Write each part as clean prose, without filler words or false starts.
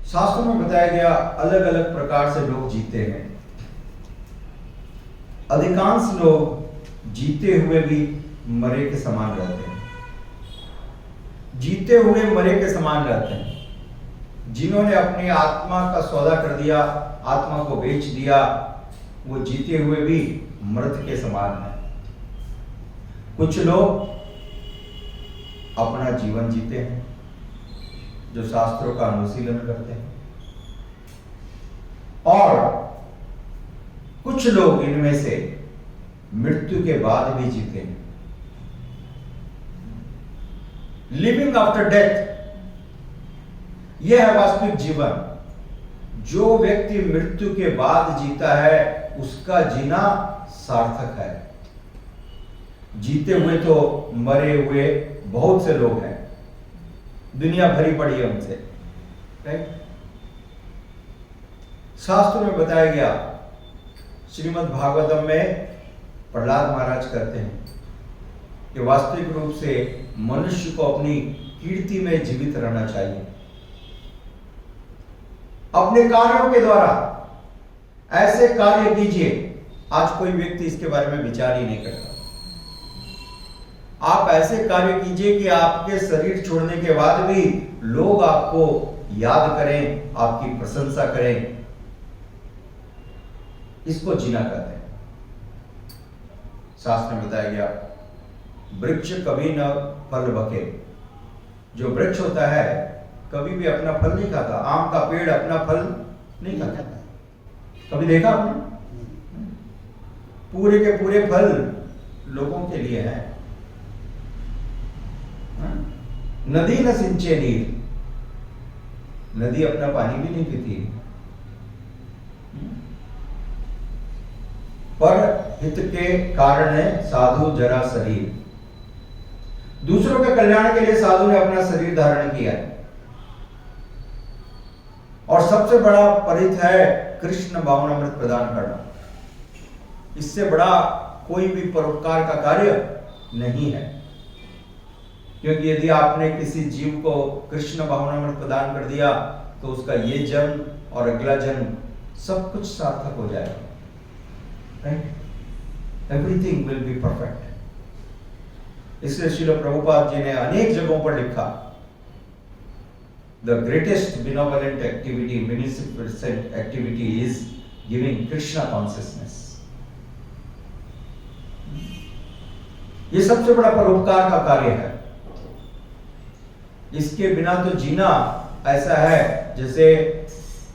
शास्त्रों में बताया गया अलग अलग प्रकार से लोग जीते हैं। अधिकांश लोग जीते हुए भी मरे के समान रहते हैं। जीते हुए मरे के समान रहते हैं। जिन्होंने अपनी आत्मा का सौदा कर दिया, आत्मा को बेच दिया, वो जीते हुए भी मृत के समान है। कुछ लोग अपना जीवन जीते हैं जो शास्त्रों का अनुशीलन करते हैं, और कुछ लोग इनमें से मृत्यु के बाद भी जीते हैं। लिविंग आफ्टर डेथ, यह है वास्तविक जीवन। जो व्यक्ति मृत्यु के बाद जीता है उसका जीना सार्थक है। जीते हुए तो मरे हुए बहुत से लोग हैं, दुनिया भरी पड़ी है उनसे, राइट। शास्त्रों में बताया गया, श्रीमद् भागवतम में प्रहलाद महाराज कहते हैं कि वास्तविक रूप से मनुष्य को अपनी कीर्ति में जीवित रहना चाहिए। अपने कार्यों के द्वारा ऐसे कार्य कीजिए। आज कोई व्यक्ति इसके बारे में विचार ही नहीं करता। आप ऐसे कार्य कीजिए कि आपके शरीर छोड़ने के बाद भी लोग आपको याद करें, आपकी प्रशंसा करें। इसको जीना कहते हैं। शास्त्र में बताया गया, वृक्ष कभी न फल बके। जो वृक्ष होता है कभी भी अपना फल नहीं खाता। आम का पेड़ अपना फल नहीं खाता। कभी देखा आपने? पूरे के पूरे फल लोगों के लिए हैं। नदी न सिंचे नीर, नदी अपना पानी भी नहीं पीती। पर हित के कारण साधु जरा शरीर। दूसरों के कल्याण के लिए साधु ने अपना शरीर धारण किया है। और सबसे बड़ा परित है कृष्ण भावनामृत प्रदान करना। इससे बड़ा कोई भी परोपकार का कार्य नहीं है। क्योंकि यदि आपने किसी जीव को कृष्ण भावनामृत प्रदान कर दिया तो उसका ये जन्म और अगला जन्म सब कुछ सार्थक हो जाएगा, right. Everything will be perfect. इसलिए श्रील प्रभुपाद जी ने अनेक जगहों पर लिखा, the greatest benevolent activity, beneficent activity is giving Krishna consciousness. ये सबसे बड़ा परोपकार का कार्य है। इसके बिना तो जीना ऐसा है जैसे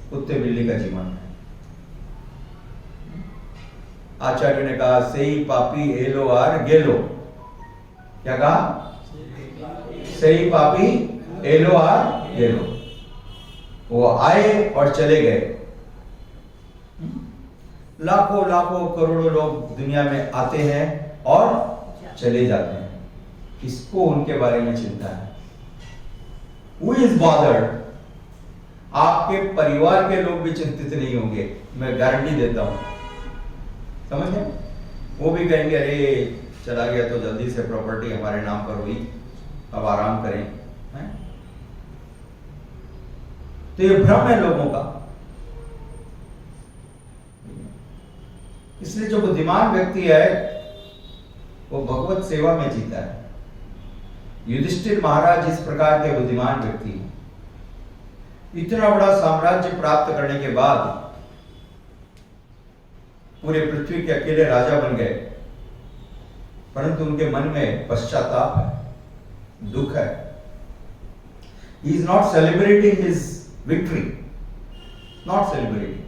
कुत्ते बिल्ली का जीवन है। आचार्य ने कहा, सही पापी एलो आर गेलो। क्या कहा? सही पापी एलो आर गेलो। वो आए और चले गए। लाखों लाखों करोड़ों लोग दुनिया में आते हैं और चले जाते हैं। किसको उनके बारे में चिंता है? Who is bothered? आपके परिवार के लोग भी चिंतित नहीं होंगे, मैं गारंटी देता हूं। समझ गए? वो भी कहेंगे, अरे चला गया तो जल्दी से प्रॉपर्टी हमारे नाम पर हुई, अब आराम करें। है? तो ये भ्रम है लोगों का। इसलिए जो बुद्धिमान व्यक्ति है वो भगवत सेवा में जीता है। युधिष्ठिर महाराज इस प्रकार के बुद्धिमान व्यक्ति हैं। इतना बड़ा साम्राज्य प्राप्त करने के बाद पूरे पृथ्वी के अकेले राजा बन गए, परंतु उनके मन में पश्चाताप है, दुख है। He is not celebrating his victory, not celebrating.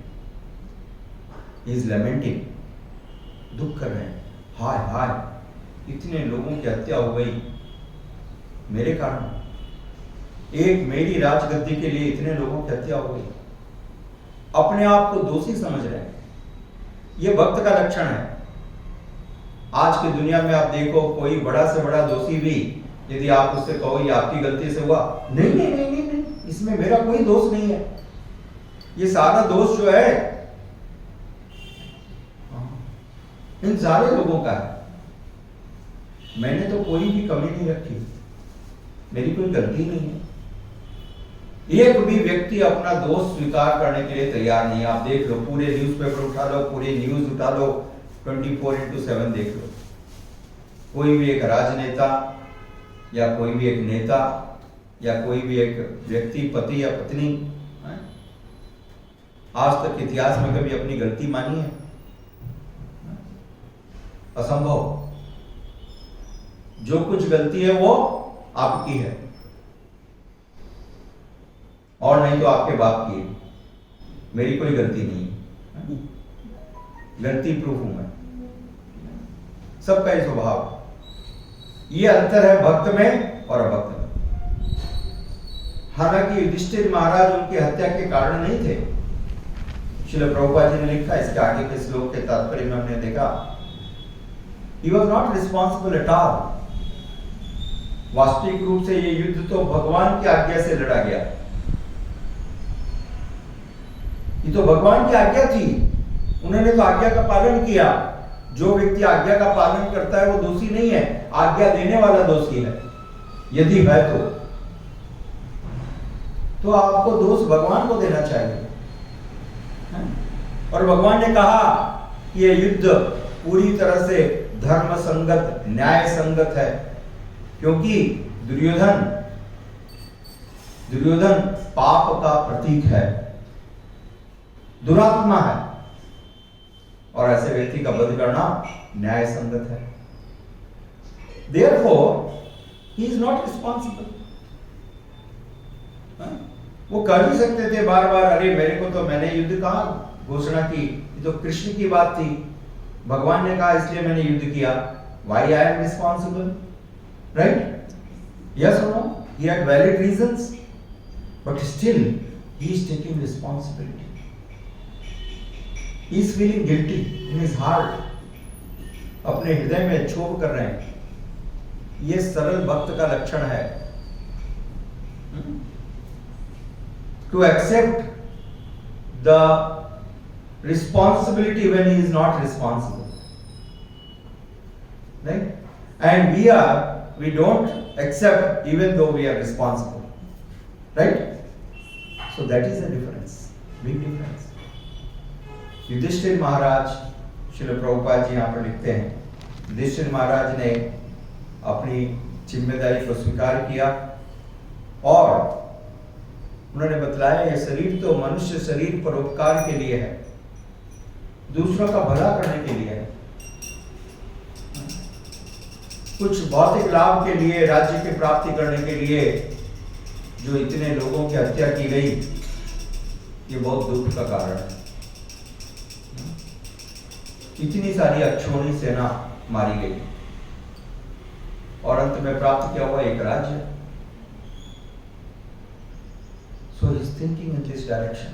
He is lamenting, दुख कर रहे हैं। हाय हाय, इतने लोगों की हत्या हो गई मेरे कारण। एक मेरी राजगद्दी के लिए इतने लोगों की हत्या हो गई। अपने आप को दोषी समझ रहे हैं। यह भक्त का लक्षण है। आज की दुनिया में आप देखो, कोई बड़ा से बड़ा दोषी भी यदि आप उससे कहो ये आपकी गलती से हुआ, नहीं नहीं नहीं नहीं, नहीं, इसमें मेरा कोई दोष नहीं है, ये सारा दोष जो है इन सारे लोगों का है। मैंने तो कोई भी कमी नहीं रखी, मेरी कोई गलती नहीं है। एक भी व्यक्ति अपना दोष स्वीकार करने के लिए तैयार नहीं है। आप देख लो, पूरे न्यूज़पेपर उठा लो, पूरे न्यूज उठा लो, 24/7 देख लो, कोई भी एक राजनेता या कोई भी एक नेता या कोई भी एक व्यक्ति, पति या पत्नी, आज तक इतिहास में कभी अपनी गलती मानी है? असंभव। जो कुछ गलती है वो आपकी है, और नहीं तो आपके बाप की है। मेरी कोई गलती नहीं है, गलती प्रूफ हूं मैं। सबका ही स्वभाव। ये अंतर है भक्त में और अभक्त में। हालांकि युधिष्ठिर महाराज उनकी हत्या के कारण नहीं थे। श्रील प्रभुपाद जी ने लिखा, इसके आगे के श्लोक के तात्पर्य में हमने देखा, he was not responsible at all। वास्तविक रूप से ये युद्ध तो भगवान की आज्ञा से लड़ा गया। ये तो भगवान की आज्ञा थी, उन्होंने तो आज्ञा का पालन किया। जो व्यक्ति आज्ञा का पालन करता है वो दोषी नहीं है, आज्ञा देने वाला दोषी है, यदि है तो आपको दोष भगवान को देना चाहिए। और भगवान ने कहा कि यह युद्ध पूरी तरह से धर्म संगत, न्याय संगत है, क्योंकि दुर्योधन पाप का प्रतीक है, दुरात्मा है, और ऐसे व्यक्ति का वध करना न्याय संगत है। Therefore, he is not responsible। वो कर ही सकते थे बार बार, अरे मेरे को तो, मैंने युद्ध कहा घोषणा की, ये तो कृष्ण की बात थी, भगवान ने कहा इसलिए मैंने युद्ध किया। Why I am responsible? Right? Yes or no? He had valid reasons, but still he is taking responsibility. He is feeling guilty in his heart। अपने हृदय में क्षोभ कर रहे हैं। ये सरल भक्त का लक्षण है। To accept the responsibility when he is not responsible, right? And we don't accept even though we are responsible, right? So that is the difference, big difference। Yudhishthir महाराज, श्रील प्रभुपाद जी यहाँ पर लिखते हैं, युधिष्ठिर महाराज ने अपनी जिम्मेदारी को स्वीकार किया और उन्होंने बतलाया यह शरीर तो मनुष्य शरीर परोपकार के लिए है, दूसरों का भला करने के लिए है। कुछ भौतिक लाभ के लिए, राज्य की प्राप्ति करने के लिए जो इतने लोगों की हत्या की गई, ये बहुत दुख का कारण है। इतनी सारी अक्षोणी सेना मारी गई और अंत में प्राप्त क्या हुआ? एक राज्य। So he is thinking in this direction।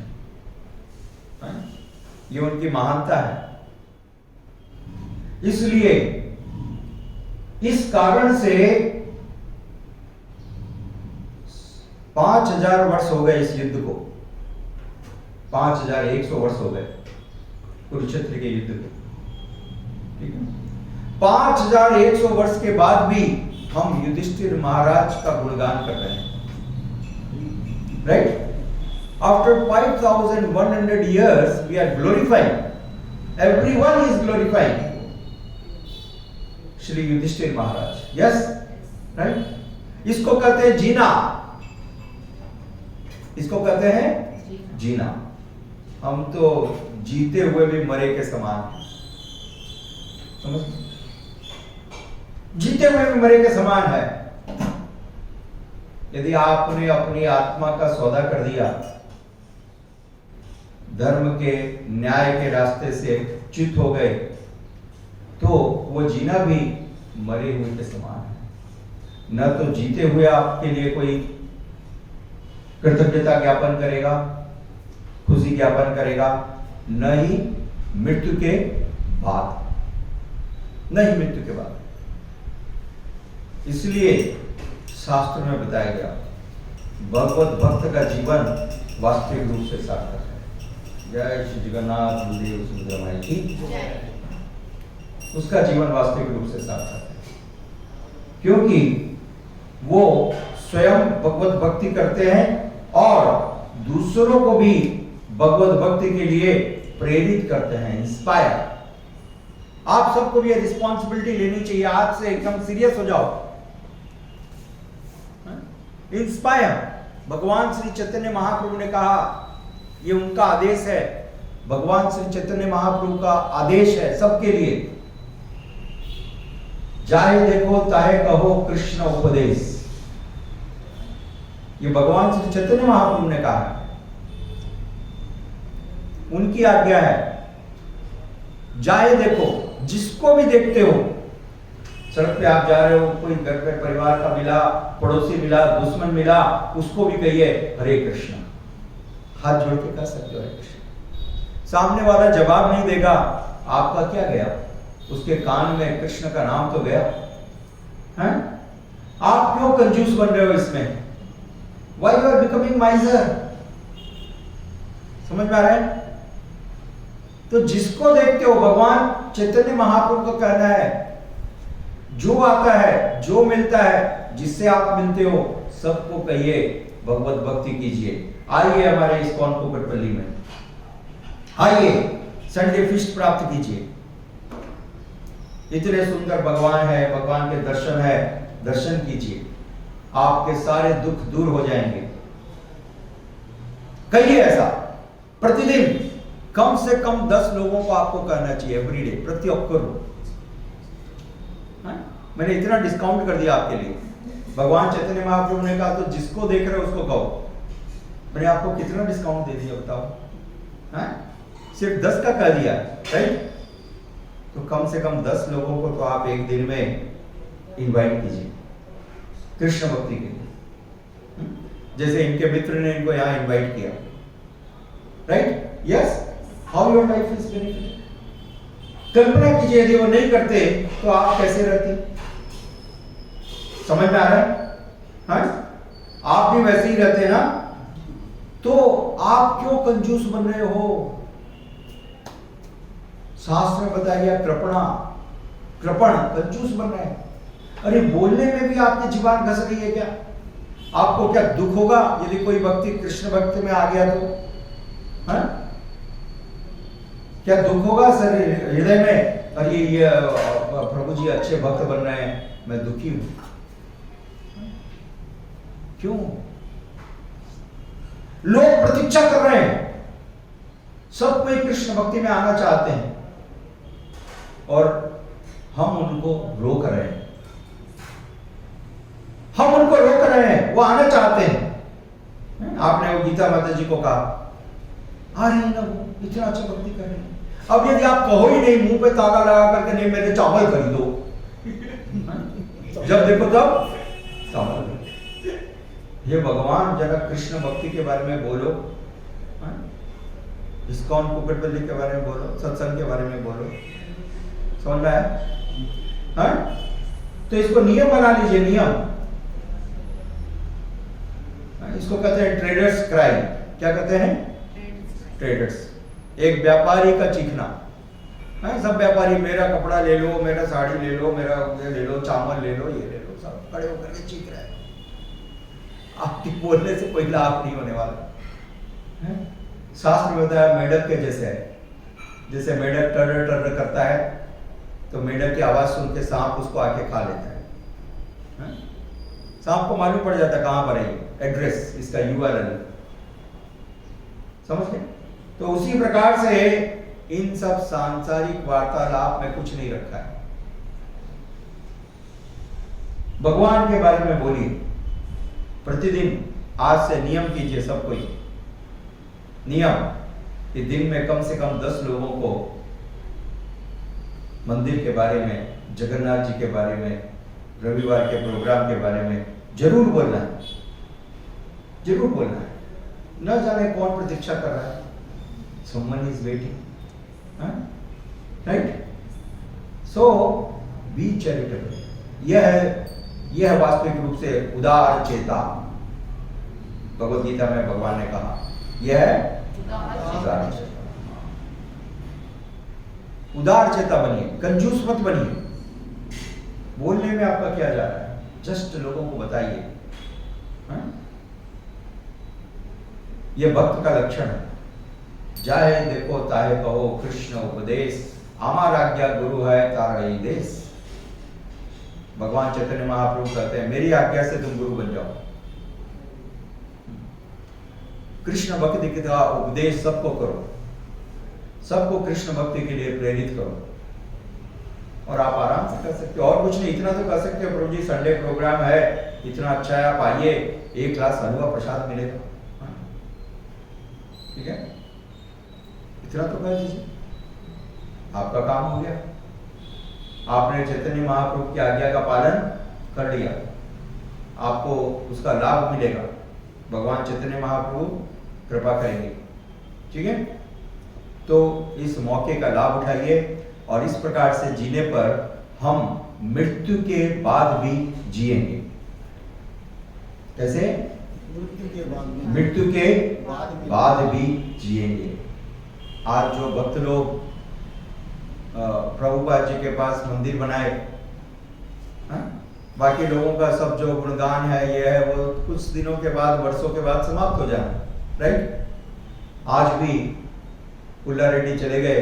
ये उनकी महानता है। इसलिए इस कारण से 5000 वर्ष हो गए इस युद्ध को, 5100 वर्ष हो गए कुरुक्षेत्र के युद्ध को। ठीक है, 5100 वर्ष के बाद भी हम युधिष्ठिर महाराज का गुणगान कर रहे हैं। Right? After 5100 years, we are glorifying. Everyone is glorifying Shri Yudhishthir Maharaj। Yes? Right? इसको कहते हैं जीना। इसको कहते हैं जीना। हम तो जीते हुए भी मरे के समान हैं। समझ? जीते हुए भी मरे के समान है। यदि आपने अपनी आत्मा का सौदा कर दिया, धर्म के, न्याय के रास्ते से च्युत हो गए, तो वो जीना भी मरे हुए के समान है। न तो जीते हुए आपके लिए कोई कृतज्ञता ज्ञापन करेगा, खुशी ज्ञापन करेगा, न ही मृत्यु के बाद, न ही मृत्यु के बाद। इसलिए शास्त्र में बताया गया, भगवत भक्त का जीवन वास्तविक रूप से सार्थक है। जय श्री जगन्नाथ बलदेव सुभद्रा माई की, उसका जीवन वास्तविक रूप से सार्थक है, क्योंकि वो स्वयं भगवत भक्ति करते हैं और दूसरों को भी भगवत भक्ति के लिए प्रेरित करते हैं, इंस्पायर। आप सबको भी ये रिस्पॉन्सिबिलिटी लेनी चाहिए, आज से एकदम सीरियस हो जाओ। इंस्पायर, भगवान श्री चैतन्य महाप्रभु ने कहा, ये उनका आदेश है, भगवान श्री चैतन्य महाप्रभु का आदेश है सबके लिए। जाहे देखो ताहे कहो कृष्ण उपदेश, ये भगवान श्री चैतन्य महाप्रभु ने कहा है, उनकी आज्ञा है। जाए देखो, जिसको भी देखते हो, सड़क पे आप जा रहे हो, कोई घर पे परिवार का मिला, पड़ोसी मिला, दुश्मन मिला, उसको भी कहिए हरे कृष्ण, हाथ जोड़ के कह सकते हो हरे कृष्ण। सामने वाला जवाब नहीं देगा, आपका क्या गया, उसके कान में कृष्ण का नाम तो गया है। आप क्यों कंजूस बन रहे हो इसमें? Why you are becoming miser? समझ में आ रहा है? तो जिसको देखते हो, भगवान चैतन्य महाप्रभु का कहना है, जो आता है, जो मिलता है, जिससे आप मिलते हो, सबको कहिए भगवत भक्ति कीजिए। आइए हमारे इस्कॉन कुकटपल्ली में, आइए संडे फीस्ट प्राप्त कीजिए। इतने सुंदर भगवान है, भगवान के दर्शन है, दर्शन कीजिए, आपके सारे दुख दूर हो जाएंगे। कहिए ऐसा प्रतिदिन, कम से कम 10 लोगों को आपको कहना चाहिए एवरीडे, प्रति अक्कर। मैंने इतना डिस्काउंट कर दिया आपके लिए। भगवान चैतन्य महाप्रभु ने कहा तो जिसको देख रहे हो उसको कहो। मैंने आपको कितना डिस्काउंट दे दिया बताओ? सिर्फ 10 का कह दिया, राइट? तो कम से कम 10 लोगों को तो आप एक दिन में इनवाइट कीजिए कृष्ण भक्ति के लिए। जैसे इनके मित्र ने इनको यहां इनवाइट किया, right? Yes, how your life is benefited. कल्पना कीजिए यदि वो नहीं करते तो आप कैसे रहते? समझ में आ रहा है? हाँ, आप भी वैसे ही रहते ना, तो आप क्यों कंजूस बन रहे हो? शास्त्र में बताया गया कृपण, कंजूस बन रहे हैं। अरे बोलने में भी आपकी जुबान घस रही है क्या? आपको क्या दुख होगा यदि कोई व्यक्ति कृष्ण भक्ति में आ गया तो? हाँ? क्या दुख होगा सर हृदय में? अरे ये प्रभु जी अच्छे भक्त बन रहे हैं, मैं दुखी हूं। क्यों? लोग प्रतीक्षा कर रहे हैं, सब कोई कृष्ण भक्ति में आना चाहते हैं और हम उनको रोक रहे हैं। हम उनको रोक रहे हैं, वो आना चाहते हैं। आपने वो गीता माता जी को कहा, आ रही है ना, वो इतना अच्छा भक्ति कर रही है। अब यदि आप कहो ही नहीं, मुंह पे तागा लगा करके, नहीं मेरे चावल खरीदो, जब देखो तब चावल। ये भगवान जरा कृष्ण भक्ति के बारे में बोलो, इस्कॉन कुकटपल्ली के बारे में बोलो, सत्संग के बारे में बोलो। समझ रहा है? तो इसको नियम बना लीजिए, नियम। इसको कहते हैं ट्रेडर्स क्राई। क्या कहते हैं? ट्रेडर्स। एक व्यापारी का चीखना है। सब व्यापारी मेरा कपड़ा ले लो, मेरा साड़ी ले लो, मेरा ये ले लो, चावल ले लो, ये ले लो, सब खड़े होकर के चीख रहे हैं। आपके बोलने से कोई लाभ नहीं होने वाला है। शास्त्र में बताया मेढक के जैसे है। जैसे मेढक टर्र टर्र करता है तो मेढक की आवाज सुन के सांप उसको आके खा लेता है। सांप को मालूम पड़ जाता है कहां पर है, एड्रेस इसका, URL। समझ गए? तो उसी प्रकार से इन सब सांसारिक वार्तालाप में कुछ नहीं रखा है। भगवान के बारे में बोलिए प्रतिदिन। आज से नियम कीजिए सब कोई, नियम कि दिन में कम से कम 10 लोगों को मंदिर के बारे में, जगन्नाथ जी के बारे में, रविवार के प्रोग्राम के बारे में जरूर बोलना है, जरूर बोलना है। न जाने कौन प्रतीक्षा कर रहा है, someone is waiting, right? So be charitable। यह है वास्तविक रूप से उदार चेता। भगवत गीता में भगवान ने कहा यह है उदार चेता। उदार चेता बनिए, कंजूस मत बनिए। बोलने में आपका क्या जा रहा है? जस्ट लोगों को बताइए। ये भक्त का लक्षण है। जाहे देखो ताहे कहो कृष्ण उपदेश, आमार आज्ञा गुरु है तारा ही देश। भगवान चैतन्य महाप्रभु कहते हैं मेरी आज्ञा से तुम गुरु बन जाओ। कृष्ण भक्ति का उपदेश सबको करो, सबको कृष्ण भक्ति के लिए प्रेरित करो, और आप आराम से कर सकते हो। और कुछ नहीं, इतना तो कर सकते हो, प्रभु जी संडे प्रोग्राम है, इतना अच्छा है, आप आइए, एक ग्लास हलवा प्रसाद मिलेगा, ठीक है, इतना तो कर दीजिए, आपका काम हो गया। आपने चैतन्य महाप्रभु की आज्ञा का पालन कर लिया, आपको उसका लाभ मिलेगा, भगवान चैतन्य महाप्रभु कृपा करेंगे, ठीक है। तो इस मौके का लाभ उठाइए, और इस प्रकार से जीने पर हम मृत्यु के बाद भी जिएंगे। कैसे? मृत्यु के बाद भी जिएंगे। आज जो भक्त लोग प्रभुपाद जी के पास मंदिर बनाए, बाकी लोगों का सब जो गुणगान है ये है वो कुछ दिनों के बाद, वर्षों के बाद समाप्त हो जाए, राइट। आज भी पुल्ला रेड्डी चले गए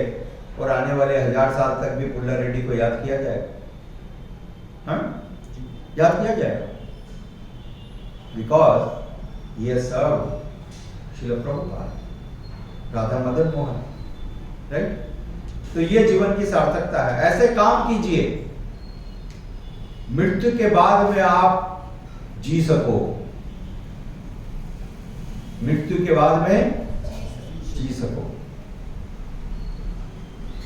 और आने वाले 1000 साल तक भी पुल्ला रेड्डी को याद किया जाएगा, याद किया जाएगा, बिकॉज ये सब श्रील प्रभुपाद, राधा मदन मोहन, राइट। तो ये जीवन की सार्थकता है। ऐसे काम कीजिए मृत्यु के बाद में आप जी सको, मृत्यु के बाद में जी सको।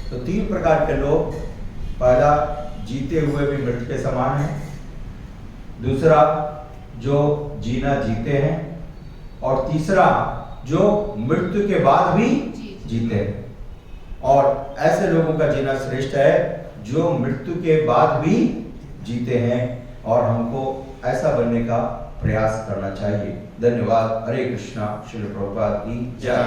तो 3 प्रकार के लोग, पहला जीते हुए भी मृत्यु के समान है, दूसरा जो जीना जीते हैं, और तीसरा जो मृत्यु के बाद भी जीते हैं। और ऐसे लोगों का जीना श्रेष्ठ है जो मृत्यु के बाद भी जीते हैं, और हमको ऐसा बनने का प्रयास करना चाहिए। धन्यवाद। हरे कृष्णा। श्रील प्रभुपाद की जय।